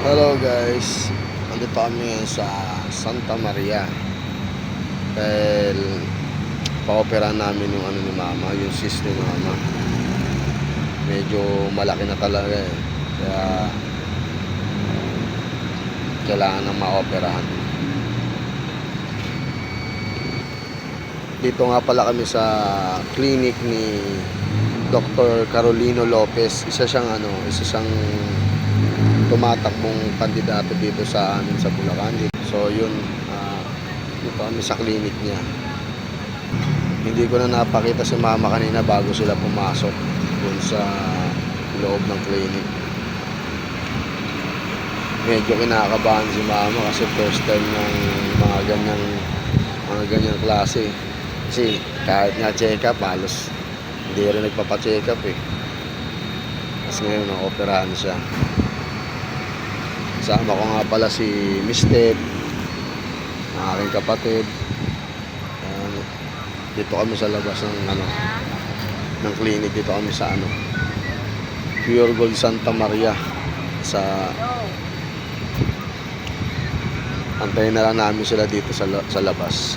Hello guys, andito kami ngayon sa Santa Maria dahil pa-opera namin yung ano ni mama, yung cyst ni mama. Medyo malaki na talaga eh, kaya kailangan ng ma-operahan. Dito nga pala kami sa clinic ni Dr. Carolino Lopez. Isa siyang tumatakbong kandidato dito sa amin sa Bulacan. So yun, dito kami sa clinic niya. Hindi ko na napakita si mama kanina bago sila pumasok dun sa loob ng clinic. Medyo kinakabahan si mama kasi first time ng mga ganyang klase. Kasi kahit nga check up, halos hindi rin nagpapa-check up eh. Tapos ngayon na-operahan siya. Kasama ko nga pala si Miss Ted, ang aking kapatid. Dito kami sa labas ng clinic. Dito kami sa Pure Gold Santa Maria. Antayin na lang namin sila dito sa labas.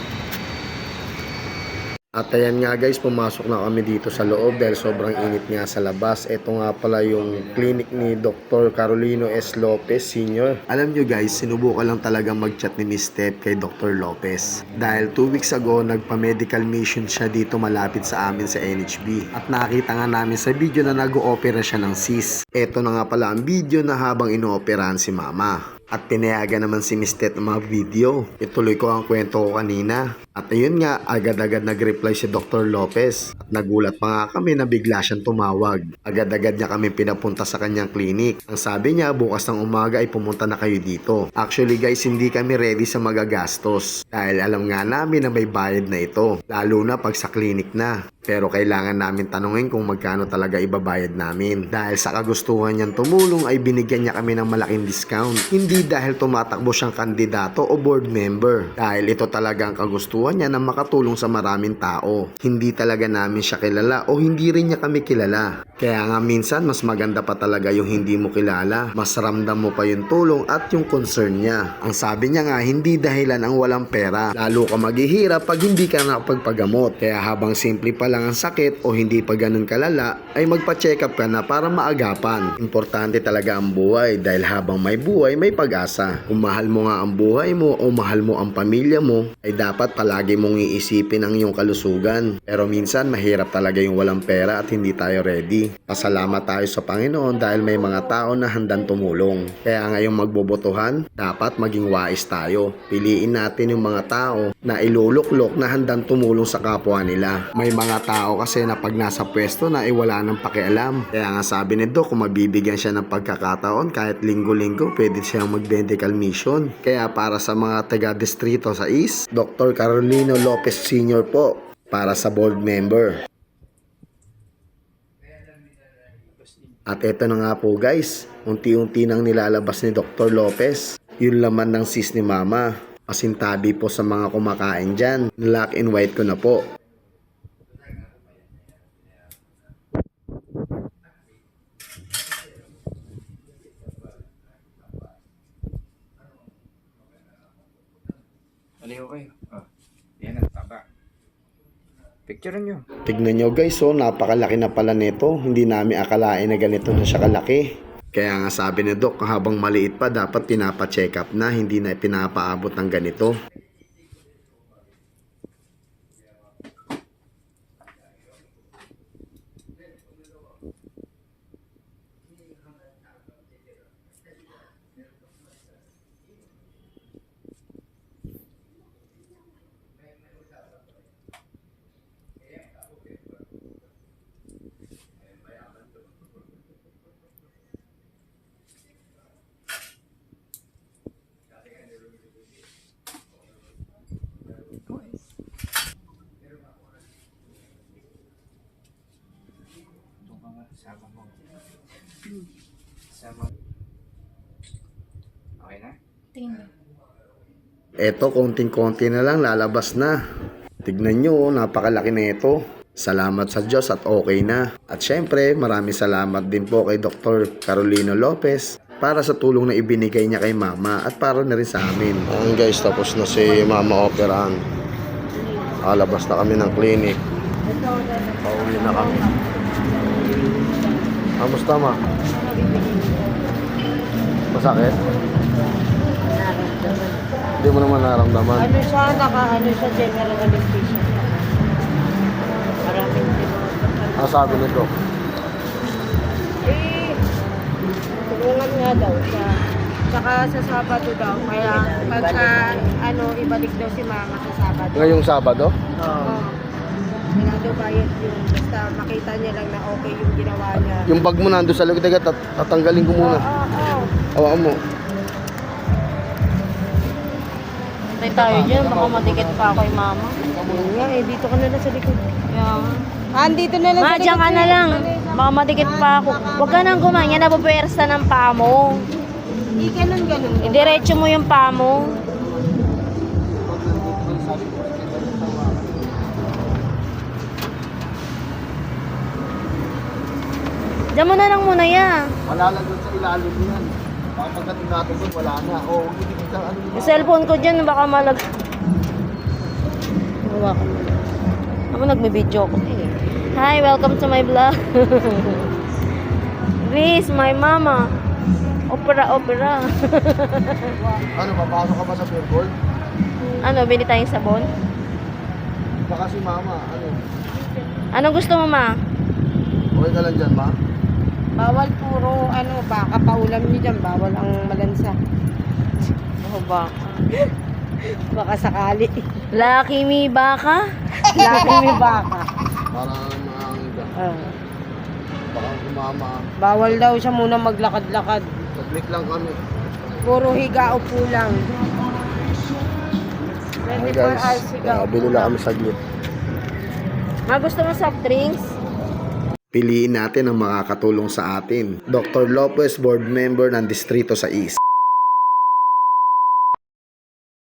At ayan nga guys, pumasok na kami dito sa loob dahil sobrang init nga sa labas. Ito nga pala yung clinic ni Dr. Carolino S. Lopez Sr. Alam nyo guys, sinubukan lang talaga mag-chat ni Miss Steph kay Dr. Lopez. Dahil 2 weeks ago, nagpa-medical mission siya dito malapit sa amin sa NHB. At nakita nga namin sa video na nag-o-opera siya ng cyst. Ito na nga pala ang video na habang ino-operahan si mama. At pinayagan naman si Miss Ted ng mga video. Ituloy ko ang kwento ko kanina. At ayun nga, agad-agad nag-reply si Dr. Lopez. At nagulat pa nga kami na bigla siyang tumawag. Agad-agad niya kami pinapunta sa kanyang clinic. Ang sabi niya, bukas ng umaga ay pumunta na kayo dito. Actually guys, hindi kami ready sa magagastos. Dahil alam nga namin na may bayad na ito. Lalo na pag sa clinic na. Pero kailangan namin tanungin kung magkano talaga ibabayad namin. Dahil sa kagustuhan niyang tumulong ay binigyan niya kami ng malaking discount. Hindi dahil tumatakbo siyang kandidato o board member. Dahil ito talaga ang kagustuhan niya na makatulong sa maraming tao. Hindi talaga namin siya kilala o hindi rin niya kami kilala. Kaya nga minsan mas maganda pa talaga yung hindi mo kilala. Mas ramdam mo pa yung tulong at yung concern niya. Ang sabi niya nga, hindi dahilan ang walang pera. Lalo ka maghihirap pag hindi ka nakapagpagamot. Kaya habang simple pa lang ang sakit o hindi pa ganun kalala, ay magpa-check up ka na para maagapan. Importante talaga ang buhay dahil habang may buhay, may pag-asa. Kung mahal mo nga ang buhay mo o mahal mo ang pamilya mo, ay dapat palagi mong iisipin ang iyong kalusugan. Pero minsan mahirap talaga yung walang pera at hindi tayo ready. Pasalamat tayo sa Panginoon dahil may mga tao na handang tumulong. Kaya ngayong magbobotohan, dapat maging wais tayo. Piliin natin yung mga tao na iluluklok na handang tumulong sa kapwa nila. May mga tao kasi na pag nasa pwesto na wala nang pakialam. Kaya nga sabi ni Doc, kung mabibigyan siya ng pagkakataon kahit linggo-linggo, pwede siyang mag-medical mission. Kaya para sa mga taga-distrito sa East, Dr. Carolino Lopez Sr. po para sa board member. At eto na nga po guys, unti-unti nang nilalabas ni Dr. Lopez yung laman ng cyst ni mama. Pasintabi po sa mga kumakain dyan. Black and white ko na po. Aliho kayo. Oh, yan ang taba. Picture nyo. Tignan nyo guys, napakalaki na pala nito. Hindi namin akalain na ganito na siya kalaki. Kaya nga sabi ni Doc, habang maliit pa dapat pinapa-check up na, hindi na pinapaabot ng ganito. Sama mo. Sama. Okay na? Tingnan. Eto, konting-konti na lang, lalabas na. Tignan nyo, napakalaki na ito. Salamat sa Diyos at okay na. At syempre, maraming salamat din po kay Dr. Carolino Lopez para sa tulong na ibinigay niya kay mama at para na rin sa amin. Ayan guys, tapos na si mama operahan. Alabas na kami ng clinic. Pauwi na kami. Kamusta ma? Masakit? Hindi mo naman naramdaman. Ano siya, siya, general anesthesia. Maraming Ang sabi nito? tulungan nga daw siya. Tsaka sa Sabado daw. Kaya pagka, ibalik daw si mama sa Sabado. Ngayong Sabado? Oo. Wala daw bayad yun. Basta makita niya lang na okay yung ginawa niya. Yung bag mo nando sa likod, tatanggalin ko muna. Oo. Hawakan mo. Patay tayo dyan, baka madikit pa ako kay mama. Yun nga dito ka na lang sa likod. Yeah. Dito na lang Ma, dyan ka na lang. Baka madikit pa ako. Huwag ka nang gumanya, napupersa ng paa mo. Hindi ganun. Idiretso mo yung paa mo. Diyan mo na lang muna yan. Malala doon sa ilalim yan. Baka pagdating natin doon, wala na. O, hindi kita ano yun. Yung cellphone ko dyan, baka malag... Hawakan mo. Ako nagme-video ko. Hi, welcome to my vlog. This, my mama. Opera. Ano, papasok ka ba sa Fairgold? Ano, bili tayong sabon? Baka si mama, ano? Anong gusto mo, ma? Okay ka lang dyan, ma? Bawal puro, baka paulam niyo dyan. Bawal ang malansa. Oh, baka. Baka sakali. Lucky me, baka? Laki may baka. Para maangin ka. Baka si mama. Bawal daw siya muna maglakad-lakad. Nag-click lang kami. Puro higa upo lang. Hi 24 guys, hours higa upo bili lang kami saglit. Ma, gusto mo soft drinks? Piliin natin ang makakatulong sa atin. Dr. Lopez, board member ng Distrito sa East.